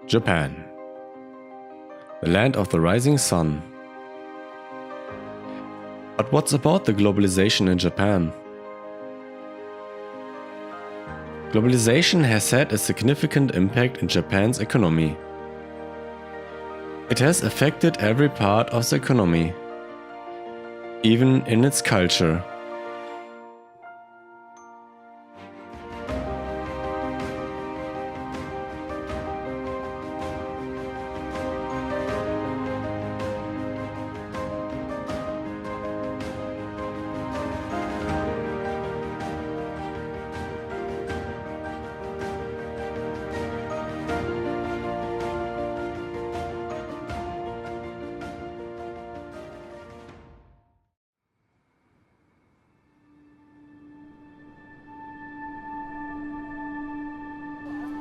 Japan, the land of the rising sun. But what's about the globalization in Japan? Globalization has had a significant impact in Japan's economy. It has affected every part of the economy, even in its culture.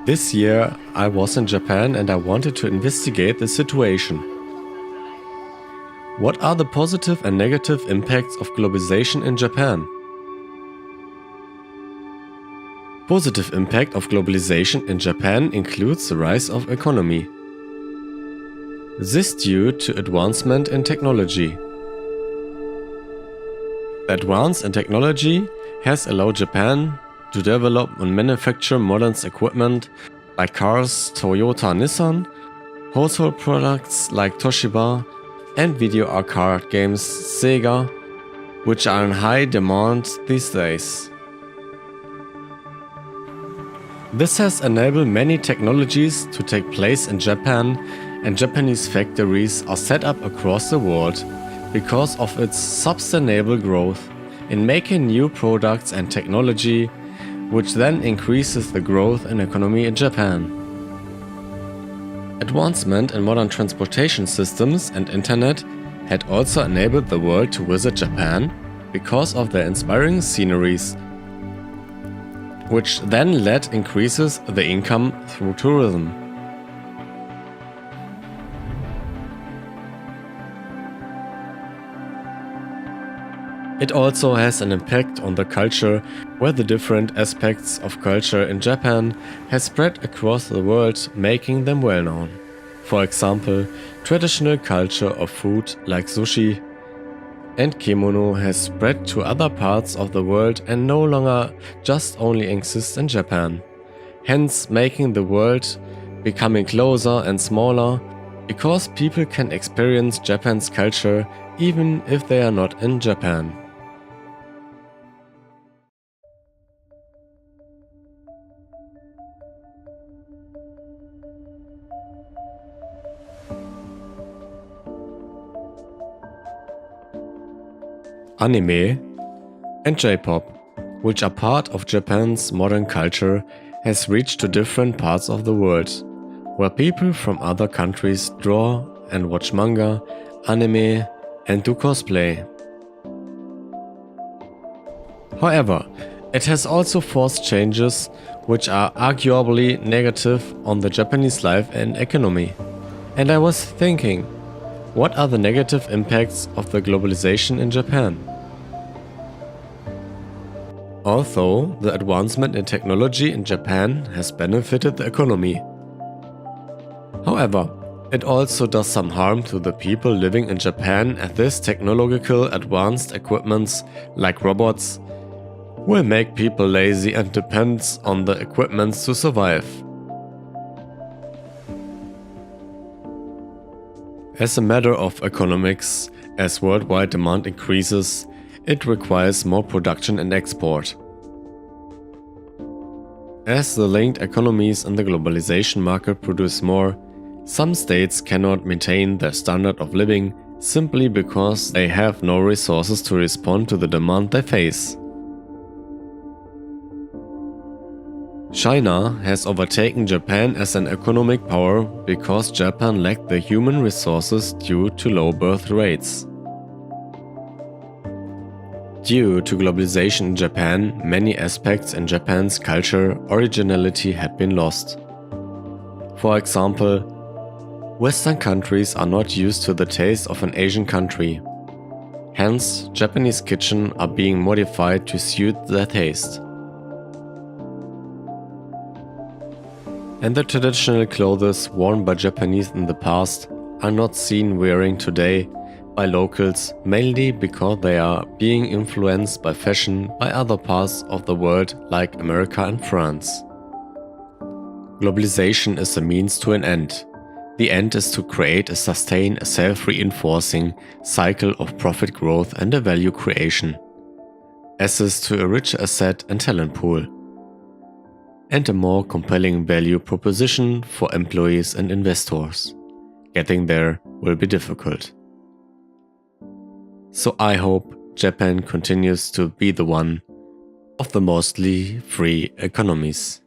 This year I was in Japan and I wanted to investigate the situation. What are the positive and negative impacts of globalization in Japan? Positive impact of globalization in Japan includes the rise of economy. This due to advancement in technology. The advance in technology has allowed Japan to develop and manufacture modern equipment like cars, Toyota, Nissan, household products like Toshiba, and video arcade games Sega, which are in high demand these days. This has enabled many technologies to take place in Japan, and Japanese factories are set up across the world because of its sustainable growth in making new products and technology, which then increases the growth in economy in Japan. Advancement in modern transportation systems and internet had also enabled the world to visit Japan because of their inspiring sceneries, which then led increases the income through tourism. It also has an impact on the culture, where the different aspects of culture in Japan has spread across the world, making them well known. For example, traditional culture of food like sushi and kimono has spread to other parts of the world and no longer just only exists in Japan, hence making the world becoming closer and smaller because people can experience Japan's culture even if they are not in Japan. Anime and J-pop, which are part of Japan's modern culture, has reached to different parts of the world, where people from other countries draw and watch manga, anime, and do cosplay. However, it has also forced changes which are arguably negative on the Japanese life and economy. And I was thinking, what are the negative impacts of the globalization in Japan? Although the advancement in technology in Japan has benefited the economy. However, it also does some harm to the people living in Japan, as this technological advanced equipments like robots will make people lazy and depends on the equipments to survive. As a matter of economics, as worldwide demand increases, it requires more production and export. As the linked economies in the globalization market produce more, some states cannot maintain their standard of living simply because they have no resources to respond to the demand they face. China has overtaken Japan as an economic power because Japan lacked the human resources due to low birth rates. Due to globalization in Japan, many aspects in Japan's culture originality had been lost. For example, Western countries are not used to the taste of an Asian country. Hence, Japanese kitchen are being modified to suit their taste. and the traditional clothes worn by Japanese in the past are not seen wearing today by locals, mainly because they are being influenced by fashion by other parts of the world like America and France. Globalization is a means to an end. The end is to create and sustain a self-reinforcing cycle of profit growth and a value creation, access to a rich asset and talent pool, and a more compelling value proposition for employees and investors. Getting there will be difficult. So I hope Japan continues to be the one of the mostly free economies.